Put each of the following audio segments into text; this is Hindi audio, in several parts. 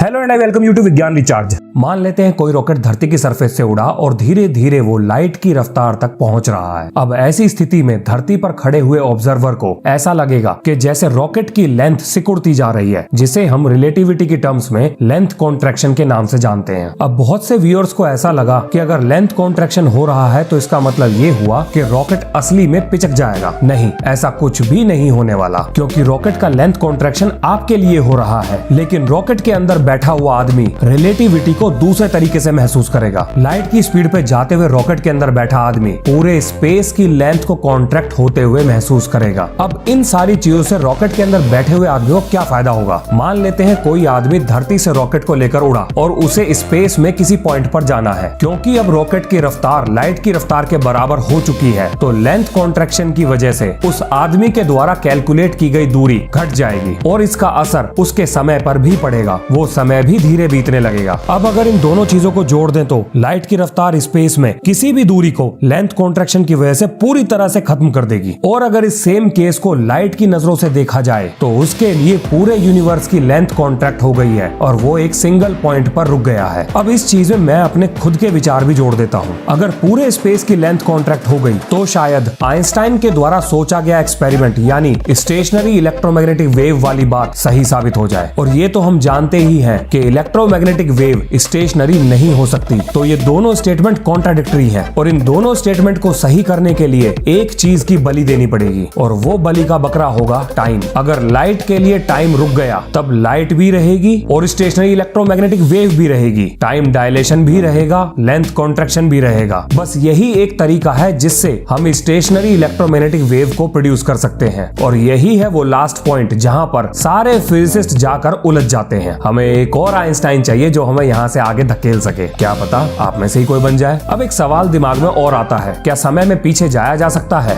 Hello and I welcome you to Vigyan recharge. मान लेते हैं कोई रॉकेट धरती की सरफेस से उड़ा और धीरे धीरे वो लाइट की रफ्तार तक पहुंच रहा है। अब ऐसी स्थिति में धरती पर खड़े हुए ऑब्जर्वर को ऐसा लगेगा कि जैसे रॉकेट की लेंथ सिकुड़ती जा रही है, जिसे हम रिलेटिविटी की टर्म्स में लेंथ कॉन्ट्रैक्शन के नाम से जानते हैं। अब बहुत से व्यूअर्स को ऐसा लगा कि अगर लेंथ कॉन्ट्रैक्शन हो रहा है तो इसका मतलब ये हुआ कि रॉकेट असली में पिचक जाएगा। नहीं, ऐसा कुछ भी नहीं होने वाला, क्योंकि रॉकेट का लेंथ कॉन्ट्रैक्शन आपके लिए हो रहा है, लेकिन रॉकेट के अंदर बैठा हुआ आदमी रिलेटिविटी को दूसरे तरीके से महसूस करेगा। लाइट की स्पीड पे जाते हुए रॉकेट के अंदर बैठा आदमी पूरे स्पेस की लेंथ को कॉन्ट्रैक्ट होते हुए महसूस करेगा। अब इन सारी चीजों से रॉकेट के अंदर बैठे हुए आदमी को क्या फायदा होगा? मान लेते हैं कोई आदमी धरती से रॉकेट को लेकर उड़ा और उसे स्पेस में किसी पॉइंट पर जाना है। क्योंकि अब रॉकेट की रफ्तार लाइट की रफ्तार के बराबर हो चुकी है, तो लेंथ कॉन्ट्रैक्शन की वजह से उस आदमी के द्वारा कैलकुलेट की गई दूरी घट जाएगी और इसका असर उसके समय पर भी पड़ेगा। वो समय भी धीरे बीतने लगेगा। अब अगर इन दोनों चीजों को जोड़ दें तो लाइट की रफ्तार स्पेस में किसी भी दूरी को लेंथ कॉन्ट्रैक्शन की वजह से पूरी तरह से खत्म कर देगी। और अगर इस सेम केस को लाइट की नजरों से देखा जाए तो उसके लिए पूरे यूनिवर्स की लेंथ कॉन्ट्रैक्ट हो गई है और वो एक सिंगल पॉइंट पर रुक गया है। अब इस चीज में मैं अपने खुद के विचार भी जोड़ देता हूँ। अगर पूरे स्पेस की लेंथ कॉन्ट्रैक्ट हो गई तो शायद आइंस्टाइन के द्वारा सोचा गया एक्सपेरिमेंट यानी स्टेशनरी इलेक्ट्रोमैग्नेटिक वेव वाली बात सही साबित हो जाए। और ये तो हम जानते ही हैं कि इलेक्ट्रोमैग्नेटिक वेव स्टेशनरी नहीं हो सकती। तो ये दोनों स्टेटमेंट कॉन्ट्राडिक्टरी हैं और इन दोनों स्टेटमेंट को सही करने के लिए एक चीज की बलि देनी पड़ेगी और वो बलि का बकरा होगा टाइम। अगर लाइट के लिए टाइम रुक गया तब लाइट भी रहेगी और स्टेशनरी इलेक्ट्रोमैग्नेटिक वेव भी रहेगी। टाइम डायलेशन भी रहेगा, लेंथ कॉन्ट्रैक्शन भी रहेगा। बस यही एक तरीका है जिससे हम स्टेशनरी इलेक्ट्रोमैग्नेटिक वेव को प्रोड्यूस कर सकते हैं। और यही है वो लास्ट पॉइंट जहां पर सारे फिजिसिस्ट जाकर उलझ जाते हैं। हमें एक और आइंस्टाइन चाहिए जो हमें यहाँ से आगे धकेल सके। क्या पता आप में से ही कोई बन जाए। अब एक सवाल दिमाग में और आता है, क्या समय में पीछे जाया जा सकता है?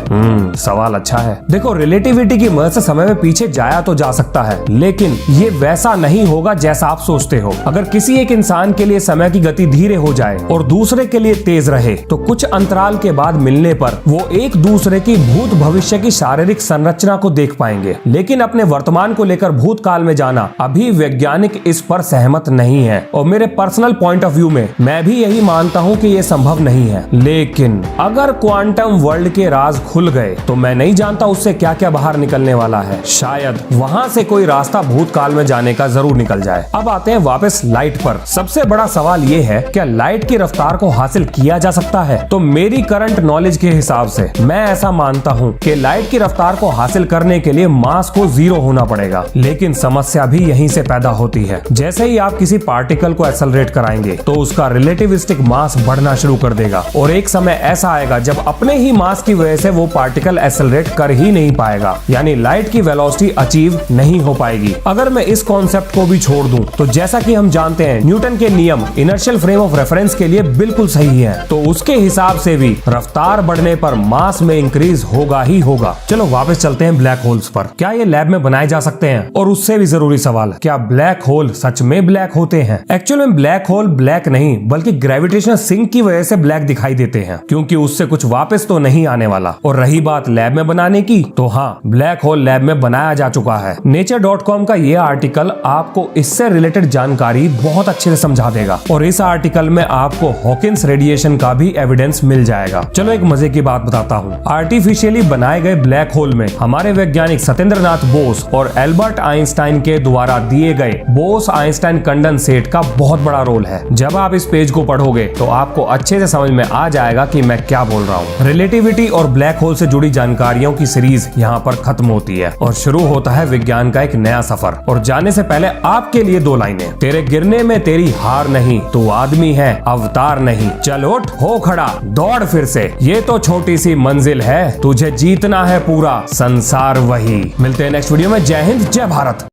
सवाल अच्छा है। देखो, रिलेटिविटी की मदद से समय में पीछे जाया तो जा सकता है, लेकिन ये वैसा नहीं होगा जैसा आप सोचते हो। अगर किसी एक इंसान के लिए समय की गति धीरे हो जाए और दूसरे के लिए तेज रहे तो कुछ अंतराल के बाद मिलने पर वो एक दूसरे की भूत भविष्य की शारीरिक संरचना को देख पाएंगे। लेकिन अपने वर्तमान को लेकर भूतकाल में जाना अभी वैज्ञानिक इस पर सहमत नहीं है और मेरे पर्सनल पॉइंट ऑफ व्यू में मैं भी यही मानता हूँ कि ये संभव नहीं है। लेकिन अगर क्वांटम वर्ल्ड के राज खुल गए तो मैं नहीं जानता उससे क्या क्या बाहर निकलने वाला है। शायद वहाँ से कोई रास्ता भूतकाल में जाने का जरूर निकल जाए। अब आते हैं वापस लाइट पर। सबसे बड़ा सवाल ये है, क्या लाइट की रफ्तार को हासिल किया जा सकता है? तो मेरी करंट नॉलेज के हिसाब से मैं ऐसा मानता हूँ कि लाइट की रफ्तार को हासिल करने के लिए मास को 0 होना पड़ेगा। लेकिन समस्या भी यहीं से पैदा होती है। जैसे ही आप किसी पार्टिकल को एक्सेलरेट कराएंगे तो उसका रिलेटिविस्टिक मास बढ़ना शुरू कर देगा और एक समय ऐसा आएगा जब अपने ही मास की वजह से वो पार्टिकल एक्सेलरेट कर ही नहीं पाएगा, यानी लाइट की वेलोसिटी अचीव नहीं हो पाएगी। अगर मैं इस कॉन्सेप्ट को भी छोड़ दूं तो जैसा कि हम जानते हैं न्यूटन के नियम इनर्शियल फ्रेम ऑफ रेफरेंस के लिए बिल्कुल सही है, तो उसके हिसाब से भी रफ्तार बढ़ने पर मास में इंक्रीज होगा ही होगा। चलो वापस चलते हैं ब्लैक होल्स पर। क्या ये लैब में बनाए जा सकते हैं? और उससे भी जरूरी सवाल, क्या ब्लैक होल सच में ब्लैक होते हैं? एक्चुअल में ब्लैक होल ब्लैक नहीं बल्कि ग्रेविटेशनल सिंक की वजह से ब्लैक दिखाई देते हैं, क्योंकि उससे कुछ वापस तो नहीं आने वाला। और रही बात लैब में बनाने की, तो हाँ, ब्लैक होल लैब में बनाया जा चुका है। nature.com का ये आर्टिकल आपको इससे रिलेटेड जानकारी बहुत अच्छे से समझा देगा और इस आर्टिकल में आपको हॉकिंस रेडिएशन का भी एविडेंस मिल जाएगा। चलो एक मजे की बात बताता हूँ। आर्टिफिशियली बनाए गए ब्लैक होल में हमारे वैज्ञानिक सत्येंद्रनाथ बोस और एल्बर्ट आइंस्टाइन के द्वारा दिए गए बोस आइंस्टाइन कंडेंसेट का बहुत बड़ा रोल है। जब आप इस पेज को पढ़ोगे तो आपको अच्छे से समझ में आ जाएगा कि मैं क्या बोल रहा हूँ। रिलेटिविटी और ब्लैक होल से जुड़ी जानकारियों की सीरीज यहाँ पर खत्म होती है और शुरू होता है विज्ञान का एक नया सफर। और जाने से पहले आपके लिए 2 लाइनें। तेरे गिरने में तेरी हार नहीं, तू आदमी है अवतार नहीं। चल उठ, हो खड़ा, दौड़ फिर से। ये तो छोटी सी मंजिल है, तुझे जीतना है पूरा संसार वही। मिलते हैं नेक्स्ट वीडियो में। जय हिंद, जय भारत।